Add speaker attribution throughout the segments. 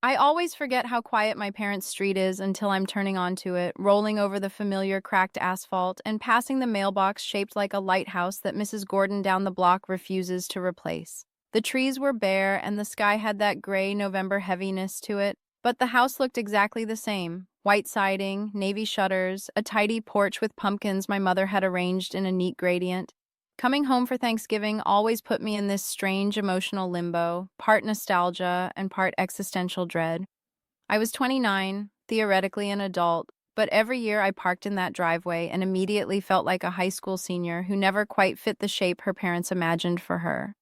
Speaker 1: I always forget how quiet my parents' street is until I'm turning onto it, rolling over the familiar cracked asphalt and passing the mailbox shaped like a lighthouse that Mrs. Gordon down the block refuses to replace. The trees were bare and the sky had that gray November heaviness to it, but the house looked exactly the same. White siding, navy shutters, a tidy porch with pumpkins my mother had arranged in a neat gradient. Coming home for Thanksgiving always put me in this strange emotional limbo, part nostalgia and part existential dread. I was 29, theoretically an adult, but every year I parked in that driveway and immediately felt like a high school senior who never quite fit the shape her parents imagined for her.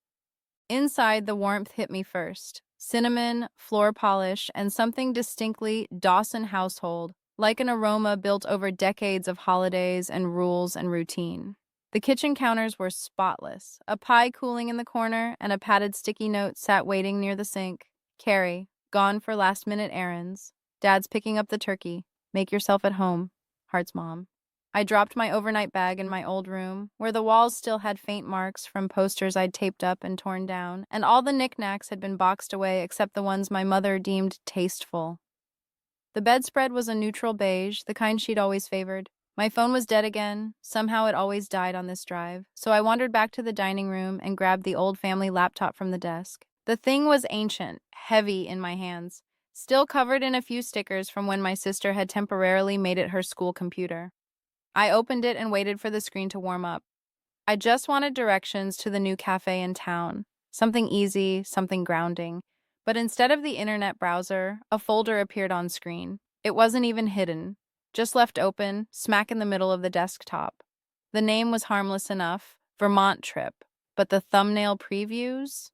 Speaker 1: Inside, the warmth hit me first. Cinnamon, floor polish, and something distinctly Dawson household, like an aroma built over decades of holidays and rules and routine. The kitchen counters were spotless, a pie cooling in the corner, and a padded sticky note sat waiting near the sink. Carrie, gone for last-minute errands. Dad's picking up the turkey. Make yourself at home. Heart's mom. I dropped my overnight bag in my old room, where the walls still had faint marks from posters I'd taped up and torn down, and all the knickknacks had been boxed away except the ones my mother deemed tasteful. The bedspread was a neutral beige, the kind she'd always favored. My phone was dead again. Somehow it always died on this drive, so I wandered back to the dining room and grabbed the old family laptop from the desk. The thing was ancient, heavy in my hands, still covered in a few stickers from when my sister had temporarily made it her school computer. I opened it and waited for the screen to warm up. I just wanted directions to the new cafe in town. Something easy, something grounding. But instead of the internet browser, a folder appeared on screen. It wasn't even hidden, just left open, smack in the middle of the desktop. The name was harmless enough, Vermont Trip, but the thumbnail previews?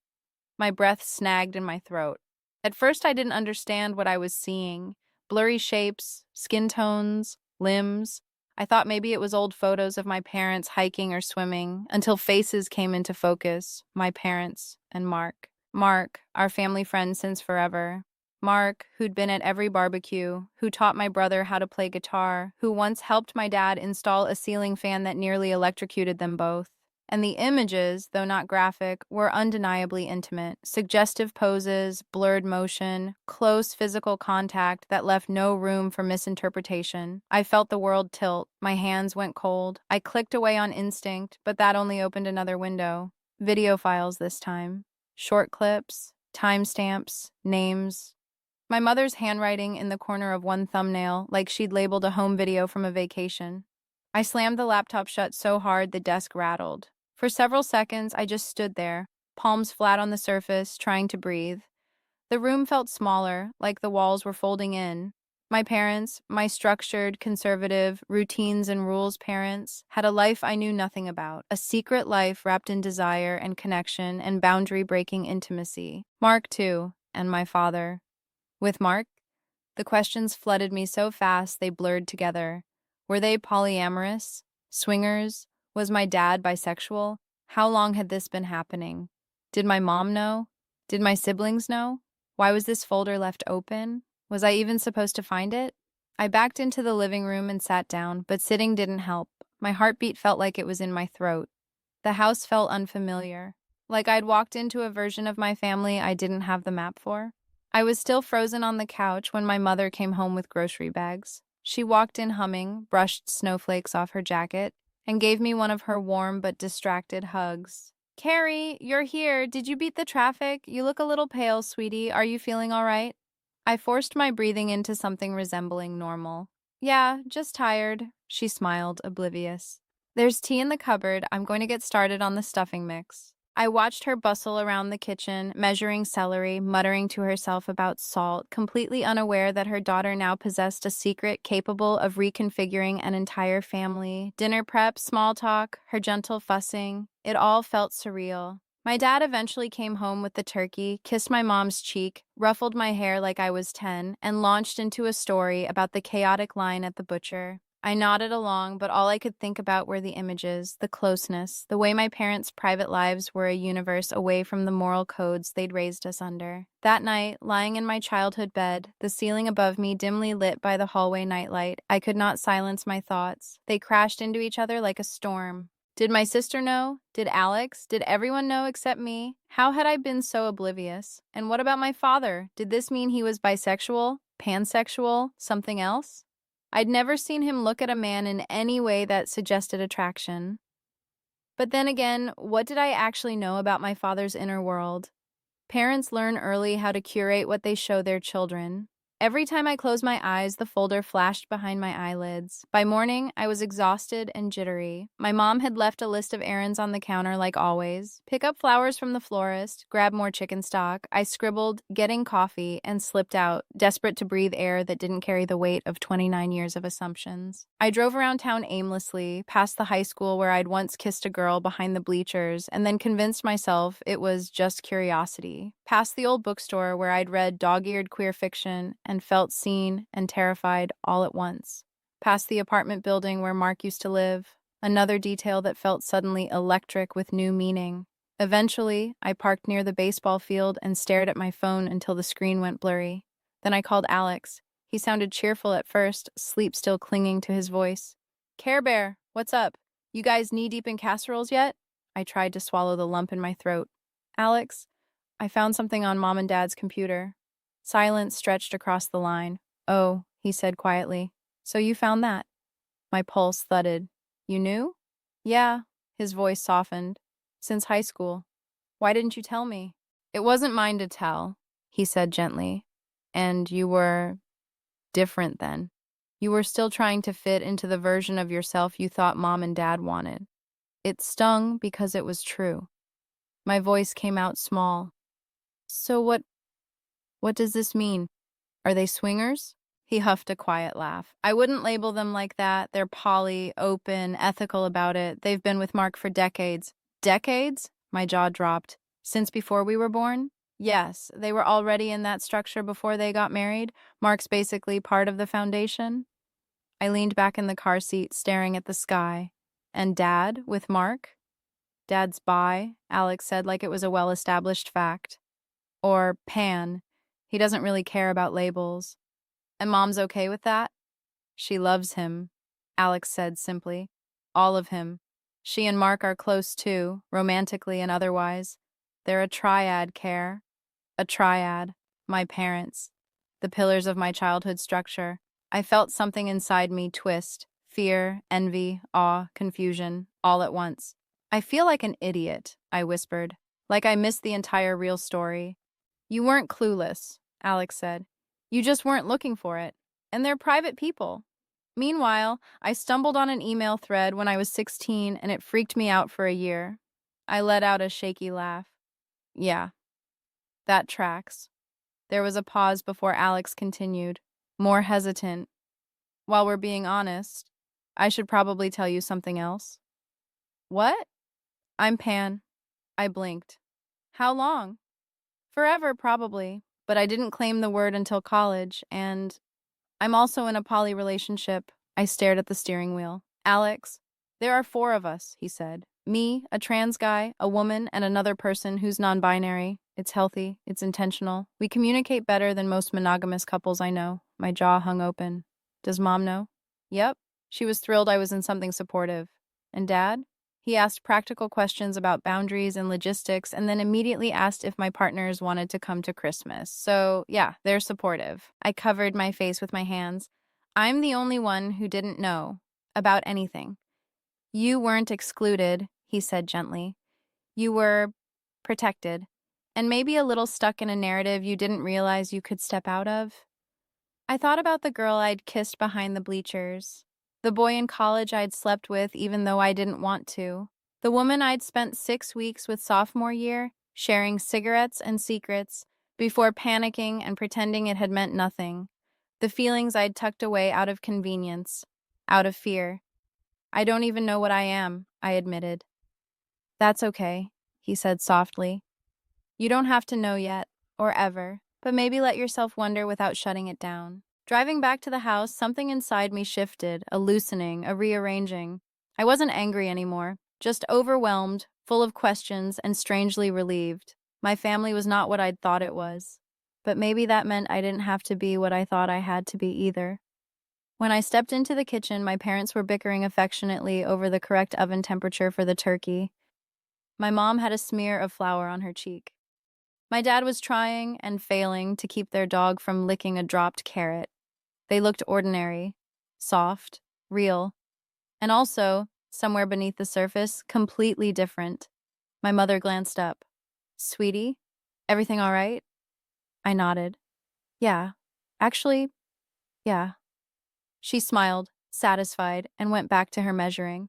Speaker 1: My breath snagged in my throat. At first, I didn't understand what I was seeing. Blurry shapes, skin tones, limbs. I thought maybe it was old photos of my parents hiking or swimming, until faces came into focus, my parents and Mark. Mark, our family friend since forever. Mark, who'd been at every barbecue, who taught my brother how to play guitar, who once helped my dad install a ceiling fan that nearly electrocuted them both. And the images, though not graphic, were undeniably intimate. Suggestive poses, blurred motion, close physical contact that left no room for misinterpretation. I felt the world tilt. My hands went cold. I clicked away on instinct, but that only opened another window. Video files this time. Short clips, timestamps, names. My mother's handwriting in the corner of one thumbnail, like she'd labeled a home video from a vacation. I slammed the laptop shut so hard the desk rattled. For several seconds, I just stood there, palms flat on the surface, trying to breathe. The room felt smaller, like the walls were folding in. My parents, my structured, conservative, routines and rules parents, had a life I knew nothing about, a secret life wrapped in desire and connection and boundary-breaking intimacy. Mark, too, and my father. With Mark, the questions flooded me so fast they blurred together. Were they polyamorous? Swingers? Was my dad bisexual? How long had this been happening? Did my mom know? Did my siblings know? Why was this folder left open? Was I even supposed to find it? I backed into the living room and sat down, but sitting didn't help. My heartbeat felt like it was in my throat. The house felt unfamiliar, like I'd walked into a version of my family I didn't have the map for. I was still frozen on the couch when my mother came home with grocery bags. She walked in humming, brushed snowflakes off her jacket, and gave me one of her warm but distracted hugs. Carrie, you're here. Did you beat the traffic? You look a little pale, sweetie. Are you feeling all right? I forced my breathing into something resembling normal. Yeah, just tired, she smiled, oblivious. There's tea in the cupboard. I'm going to get started on the stuffing mix. I watched her bustle around the kitchen, measuring celery, muttering to herself about salt, completely unaware that her daughter now possessed a secret capable of reconfiguring an entire family. Dinner prep, small talk, her gentle fussing. It all felt surreal. My dad eventually came home with the turkey, kissed my mom's cheek, ruffled my hair like I was 10, and launched into a story about the chaotic line at the butcher. I nodded along, but all I could think about were the images, the closeness, the way my parents' private lives were a universe away from the moral codes they'd raised us under. That night, lying in my childhood bed, the ceiling above me dimly lit by the hallway nightlight, I could not silence my thoughts. They crashed into each other like a storm. Did my sister know? Did Alex? Did everyone know except me? How had I been so oblivious? And what about my father? Did this mean he was bisexual, pansexual, something else? I'd never seen him look at a man in any way that suggested attraction. But then again, what did I actually know about my father's inner world? Parents learn early how to curate what they show their children. Every time I closed my eyes, the folder flashed behind my eyelids. By morning, I was exhausted and jittery. My mom had left a list of errands on the counter like always. Pick up flowers from the florist, grab more chicken stock. I scribbled, getting coffee, and slipped out, desperate to breathe air that didn't carry the weight of 29 years of assumptions. I drove around town aimlessly, past the high school where I'd once kissed a girl behind the bleachers, and then convinced myself it was just curiosity. Past the old bookstore where I'd read dog-eared queer fiction and felt seen and terrified all at once. Past the apartment building where Mark used to live, another detail that felt suddenly electric with new meaning. Eventually, I parked near the baseball field and stared at my phone until the screen went blurry. Then I called Alex. He sounded cheerful at first, sleep still clinging to his voice. Care Bear, what's up? You guys knee-deep in casseroles yet? I tried to swallow the lump in my throat. Alex, I found something on Mom and Dad's computer. Silence stretched across the line. Oh, he said quietly. So you found that? My pulse thudded. You knew? Yeah, his voice softened. Since high school. Why didn't you tell me? It wasn't mine to tell, he said gently. And you were different then. You were still trying to fit into the version of yourself you thought Mom and Dad wanted. It stung because it was true. My voice came out small. So what does this mean? Are they swingers? He huffed a quiet laugh. I wouldn't label them like that. They're poly, open, ethical about it. They've been with Mark for decades. Decades? My jaw dropped. Since before we were born? Yes, they were already in that structure before they got married. Mark's basically part of the foundation. I leaned back in the car seat, staring at the sky. And Dad, with Mark? Dad's bi, Alex said like it was a well-established fact. Or pan. He doesn't really care about labels. And Mom's okay with that? She loves him, Alex said simply. All of him. She and Mark are close too, romantically and otherwise. They're a triad, Care. A triad. My parents. The pillars of my childhood structure. I felt something inside me twist. Fear, envy, awe, confusion, all at once. I feel like an idiot, I whispered. Like I missed the entire real story. You weren't clueless, Alex said. You just weren't looking for it. And they're private people. Meanwhile, I stumbled on an email thread when I was 16 and it freaked me out for a year. I let out a shaky laugh. Yeah, that tracks. There was a pause before Alex continued, more hesitant. While we're being honest, I should probably tell you something else. What? I'm pan. I blinked. How long? Forever, probably, but I didn't claim the word until college, and I'm also in a poly relationship. I stared at the steering wheel. Alex, there are 4 of us, he said. Me, a trans guy, a woman, and another person who's non-binary. It's healthy. It's intentional. We communicate better than most monogamous couples I know. My jaw hung open. Does Mom know? Yep. She was thrilled I was in something supportive. And Dad? He asked practical questions about boundaries and logistics and then immediately asked if my partners wanted to come to Christmas. So, yeah, they're supportive. I covered my face with my hands. I'm the only one who didn't know about anything. You weren't excluded, he said gently. You were protected, and maybe a little stuck in a narrative you didn't realize you could step out of. I thought about the girl I'd kissed behind the bleachers, the boy in college I'd slept with even though I didn't want to, the woman I'd spent 6 weeks with sophomore year, sharing cigarettes and secrets, before panicking and pretending it had meant nothing, the feelings I'd tucked away out of convenience, out of fear. I don't even know what I am, I admitted. That's okay, he said softly. You don't have to know yet, or ever, but maybe let yourself wonder without shutting it down. Driving back to the house, something inside me shifted, a loosening, a rearranging. I wasn't angry anymore, just overwhelmed, full of questions, and strangely relieved. My family was not what I'd thought it was. But maybe that meant I didn't have to be what I thought I had to be either. When I stepped into the kitchen, my parents were bickering affectionately over the correct oven temperature for the turkey. My mom had a smear of flour on her cheek. My dad was trying and failing to keep their dog from licking a dropped carrot. They looked ordinary, soft, real, and also, somewhere beneath the surface, completely different. My mother glanced up. Sweetie, everything all right? I nodded. Yeah. Actually, yeah. She smiled, satisfied, and went back to her measuring.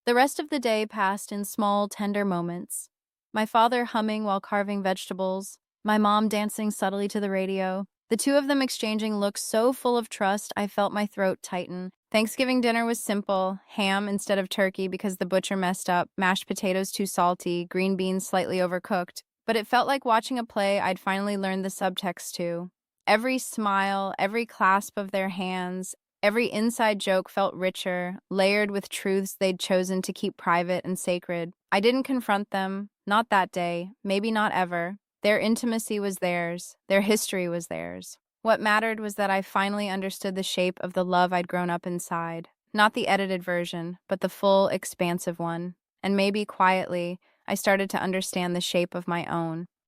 Speaker 1: The rest of the day passed in small, tender moments. My father humming while carving vegetables, my mom dancing subtly to the radio, the two of them exchanging looks so full of trust I felt my throat tighten. Thanksgiving dinner was simple, ham instead of turkey because the butcher messed up, mashed potatoes too salty, green beans slightly overcooked. But it felt like watching a play I'd finally learned the subtext to. Every smile, every clasp of their hands, every inside joke felt richer, layered with truths they'd chosen to keep private and sacred. I didn't confront them, not that day, maybe not ever. Their intimacy was theirs, their history was theirs. What mattered was that I finally understood the shape of the love I'd grown up inside. Not the edited version, but the full, expansive one. And maybe quietly, I started to understand the shape of my own.